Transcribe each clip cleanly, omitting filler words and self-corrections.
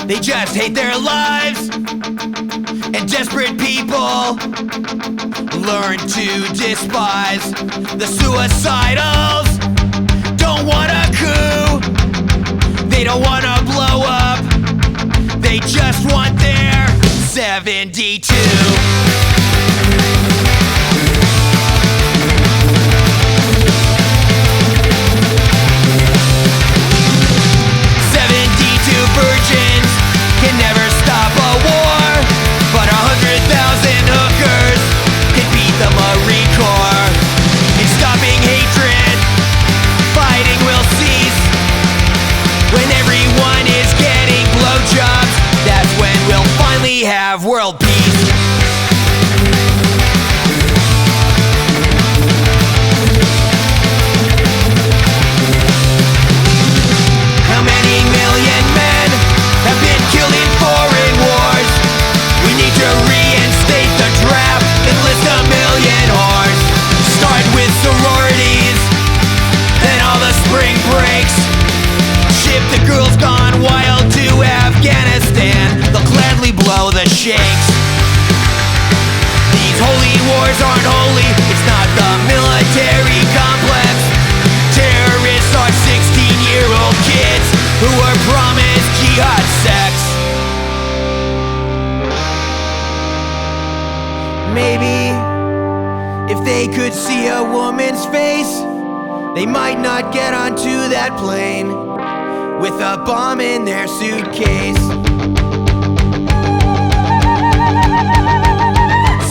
They just hate their lives, and desperate people learn to despise the suicidals. Don't want a coup, they don't want to blow up, they just want their 72. Virgins can never stop a war, but 100,000 hookers can beat the Marine Corps. In stopping hatred, fighting will cease. When everyone is getting blowjobs, that's when we'll finally have world peace. How many million men have been killed in foreign wars? We need to reinstate the draft, enlist 1 million whores. Start with sororities, then all the spring breaks. Ship the girls gone wild to Afghanistan, they'll gladly blow the sheikhs. These holy wars aren't holy, it's not the military complex. Terrorists are 16-year-old kids who are promised jihad sex. Maybe if they could see a woman's face, they might not get onto that plane with a bomb in their suitcase.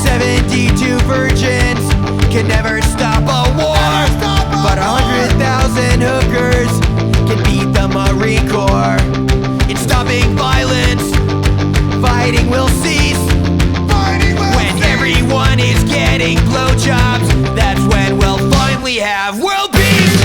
72 virgins can never stop a war, but 100,000 hookers can beat the Marine Corps. In stopping violence, fighting will cease. When everyone is getting blowjobs, that's when we'll finally have world peace.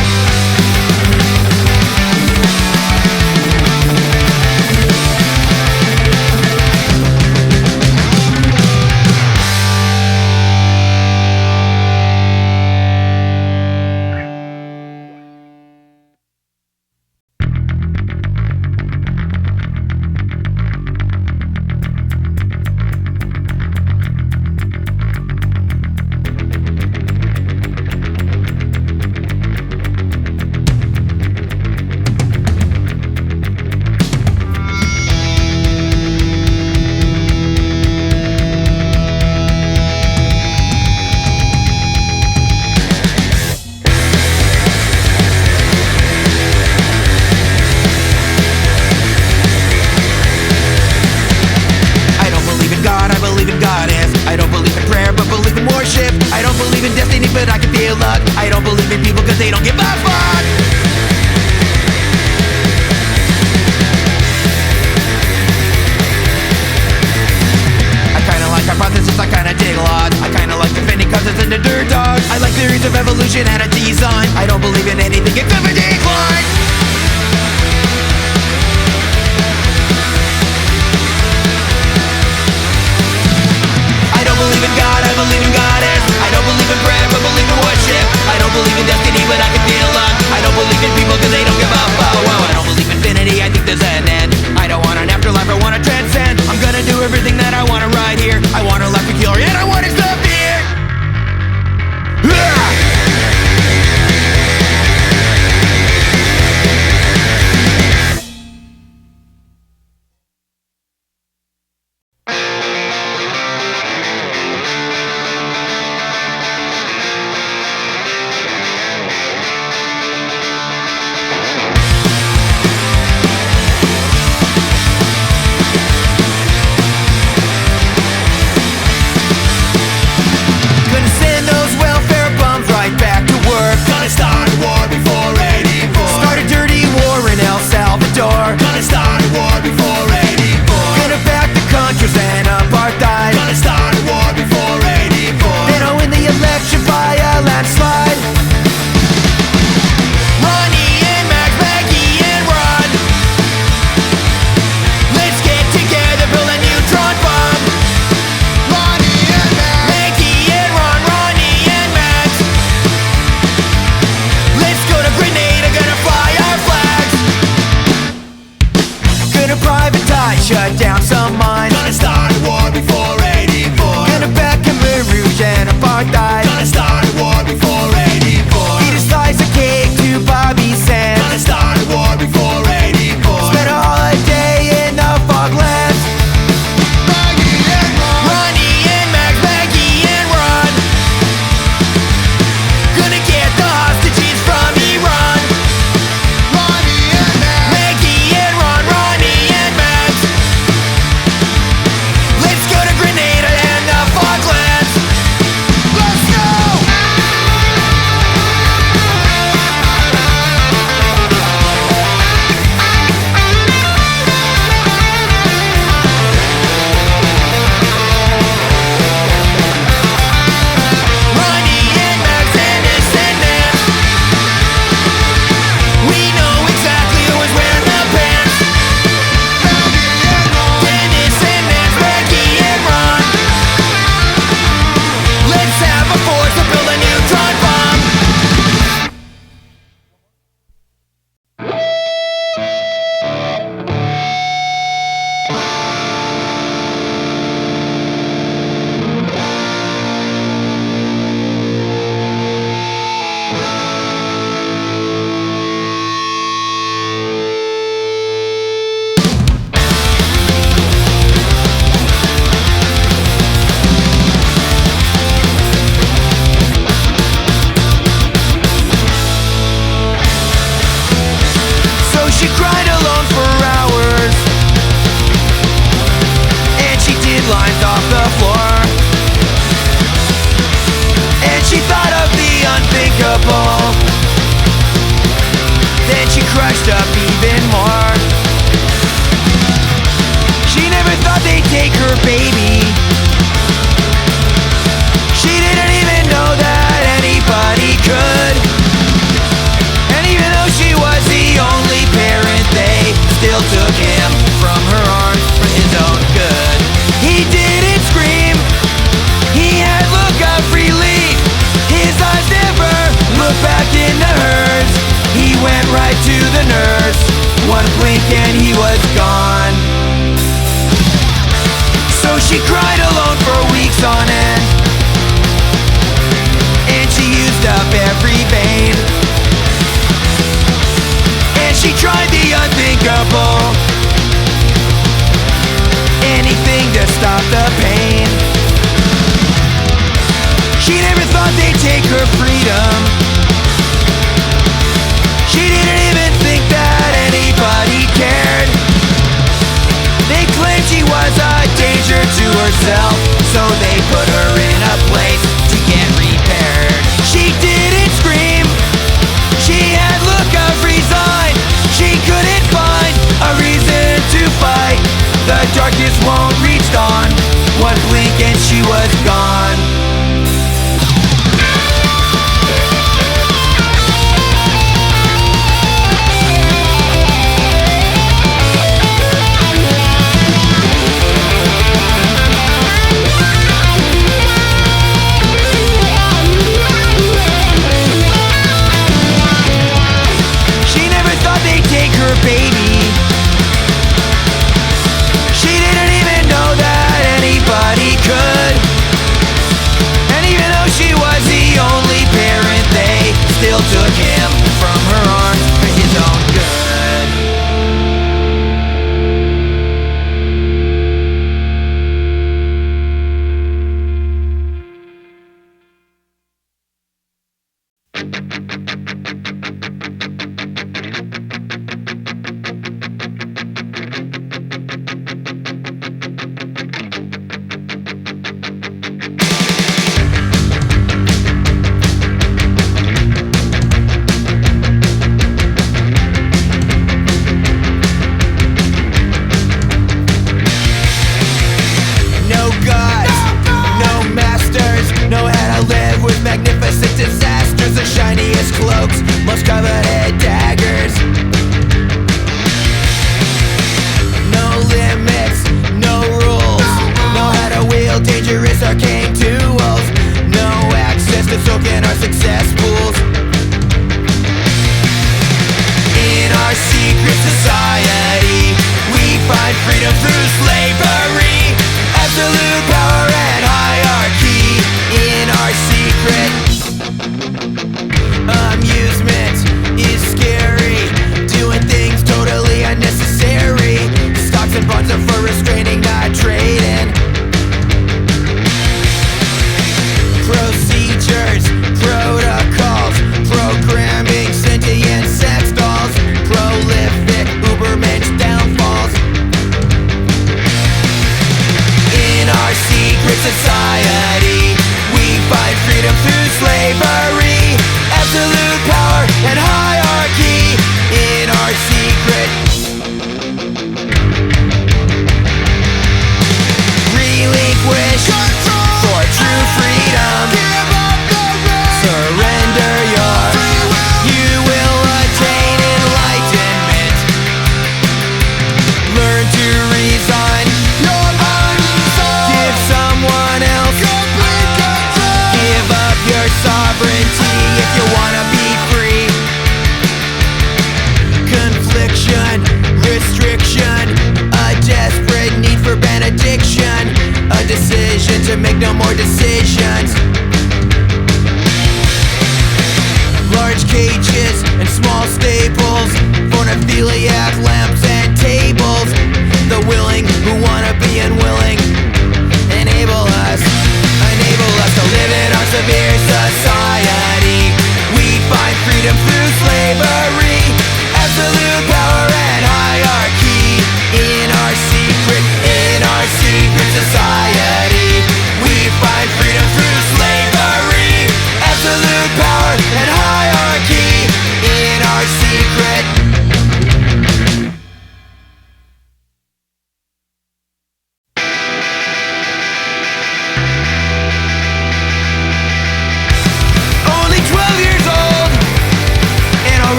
But I can feel luck. I don't believe in people cause they don't give a fuck. I kinda like hypothesis, I kinda dig a lot. I kinda like defending causes and the dirt dogs. I like theories of evolution and a design. I don't believe in anything except for decline. I don't believe in God, I believe in goddess. I don't believe in prayer, but believe in worship. I don't believe in destiny, but I can feel luck. I don't believe in people cause they don't give up. I don't believe in infinity, I think there's an end. I don't want an afterlife, I want to transcend. I'm gonna do everything that I want to right here. I want a life peculiar and I want to stop here. and apartheid. Gonna start a war before 84. Eat a slice of cake to Bobby Sands. Gonna start a war before 84. Spend a holiday in the foglands. Maggie and Ron. Ronnie and Max, Maggie and Ron. Gonna get the hostages from Iran. Ronnie and Max. Maggie and Ron, Ronnie and Max. Let's go to Grenada and the Falklands. Let's go! Ronnie and Max, Dennis and Nance. We know exactly who is wearing the pants. Maggie and Ron. Dennis and Nance, Maggie and Ron. Let's have a force to build a neutron bomb. So she cried alone for hours, and she did lines off the floor, and she thought of the unthinkable. Then she crushed up even more. She never thought they'd take her baby. She didn't even know that anybody could. And even though she was the only parent, they still took him from her arms for his own good. He didn't scream, he had look of relief. His eyes never looked back into hers. He went right to the nurse. One blink and he was gone. So she cried alone for weeks on end, and she used up every vein. And she tried the unthinkable, anything to stop the pain. She never thought they'd take her freedom. She didn't even think that anybody cared. They claimed she was a danger to herself, so they put her in a place to get repaired. She didn't scream, she had look of resign. She couldn't find a reason to fight. The darkness won't reach dawn. One blink and she was gone. She never thought they'd take her baby. She didn't even know that anybody could. And even though she was the only parent, they still took him from her arms for his own good. No gods, no masters, know how to live with magnificent disasters. The shiniest cloaks, most coveted daggers. No limits, no rules, know how to wield dangerous arcane tools. No access to soaking our success pools. In our secret society, we find freedom through slavery. Absolute power and hierarchy.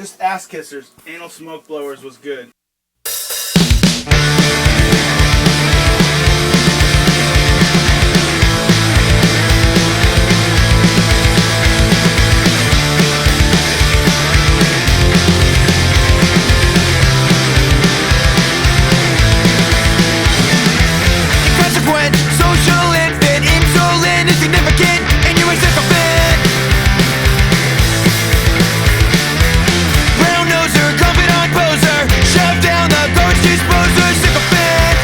just ass kissers. Anal smoke blowers was good. Inconsequent, social, infant, insolent, insignificant, and you're a sycophant. Brown noser, confidant poser, shove down the garbage disposer, sycophant.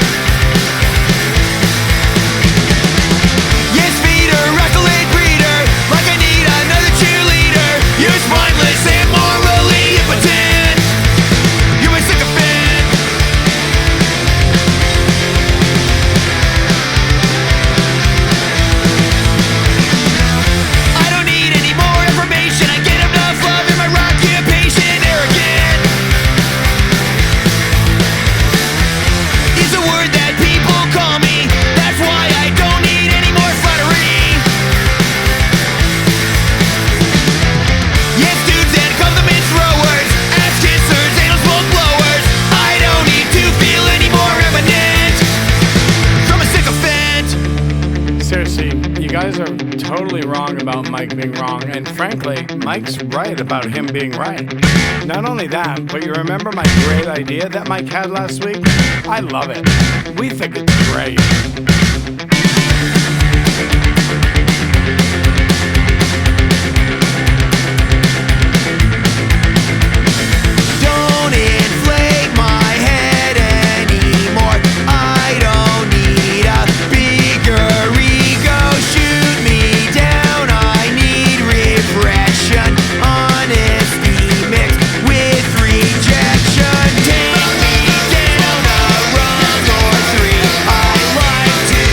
Yes, feeder, accolade breeder, like I need another cheerleader. You're spineless and morally impotent. You're a sycophant. I don't need any more information. I get enough love in my occupation. Arrogant is the word that people call me. That's why I don't need any more flattery. Yes, dudes and compliment throwers, ass kissers, anal smoke blowers. I don't need to feel any more eminent from a sycophant. Seriously, you guys are totally wrong about Mike being wrong, and frankly, Mike's right about him being right. Not only that, but you remember my great idea that Mike had last week? I love it. We think it's great. Don't inflate my head anymore. I don't need a bigger ego. Shoot me down. I need repression. Honesty mixed with rejection. Take me down a rung or three. I like to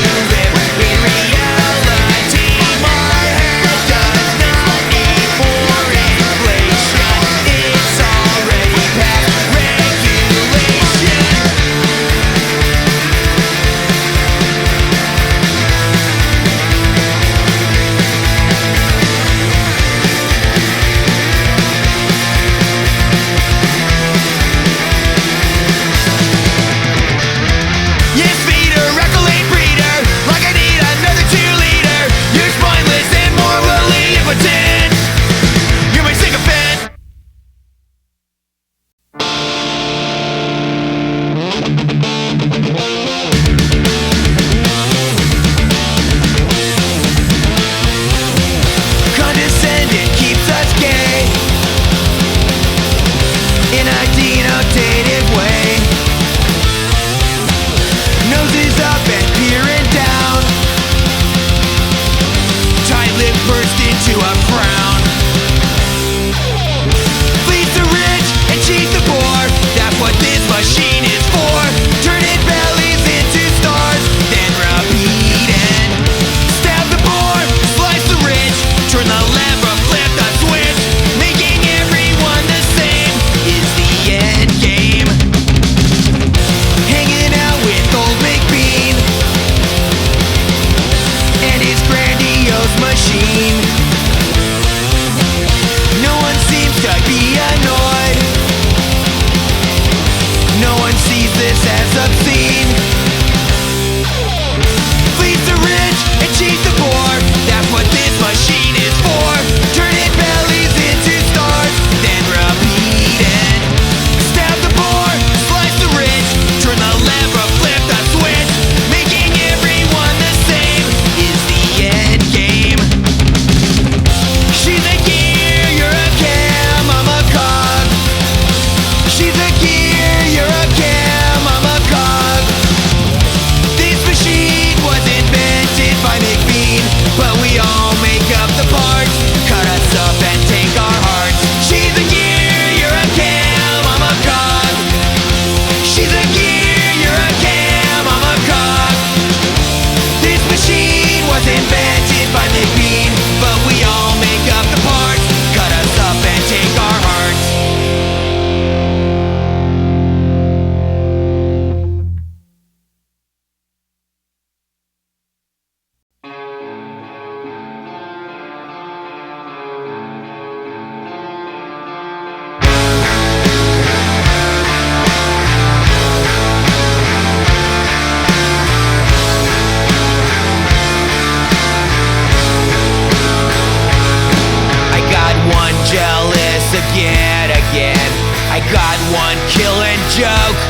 killing joke.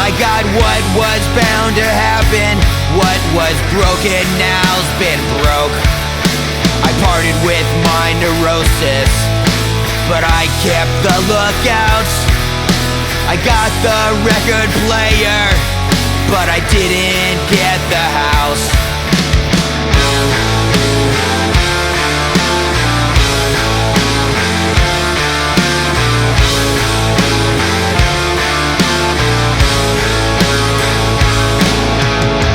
I got what was bound to happen. What was broken now's been broke. I parted with my neurosis, but I kept the lookouts. I got the record player, but I didn't get the house.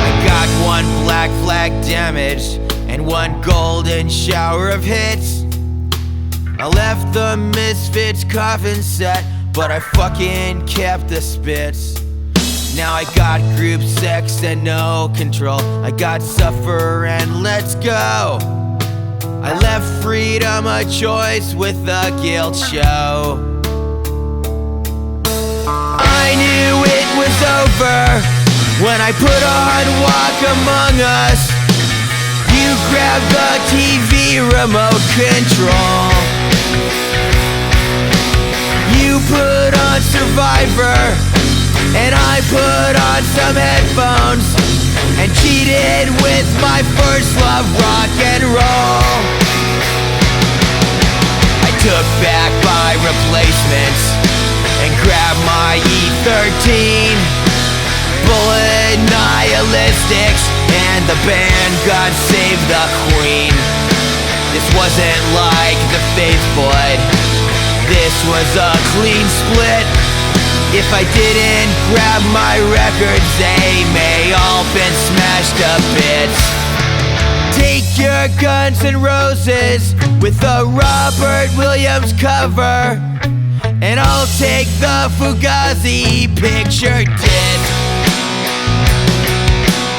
I got one black flag damaged and one golden shower of hits. I left the Misfits coffin set, but I fucking kept the spits. Now I got group sex and no control. I got suffer and let's go. I left freedom a choice with the guilt show. I knew it was over when I put on Walk Among Us. You grabbed the TV remote control. You put on Survivor, and I put on some headphones and cheated with my first love, rock and roll. I took back my replacements and grabbed my E13, bullet nihilistics, and the band God Save the Queen. This wasn't like the Faith Blood, this was a clean split. If I didn't grab my records, they may all been smashed to bits. Take your Guns N' Roses with a Robert Williams cover, and I'll take the Fugazi picture disc.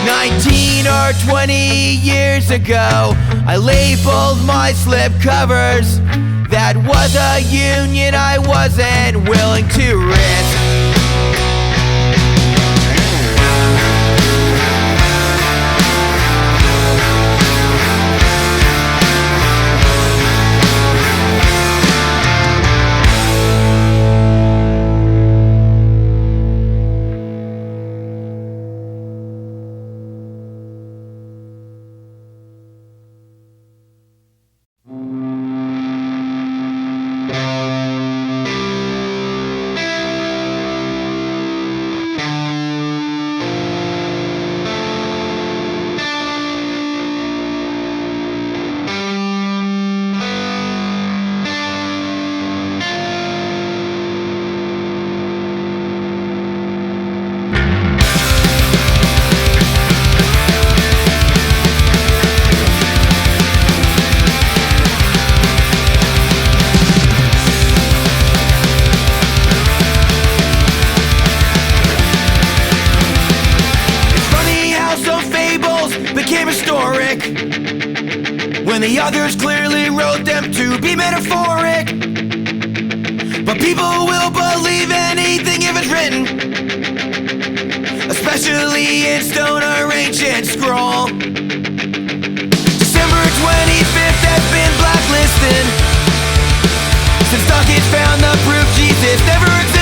19 or 20 years ago, I labeled my slip covers. That was a union I wasn't willing to risk. When the others clearly wrote them to be metaphoric. But people will believe anything if it's written, especially in stone or ancient scroll. December 25th has been blacklisted since Dawkins found the proof Jesus never existed.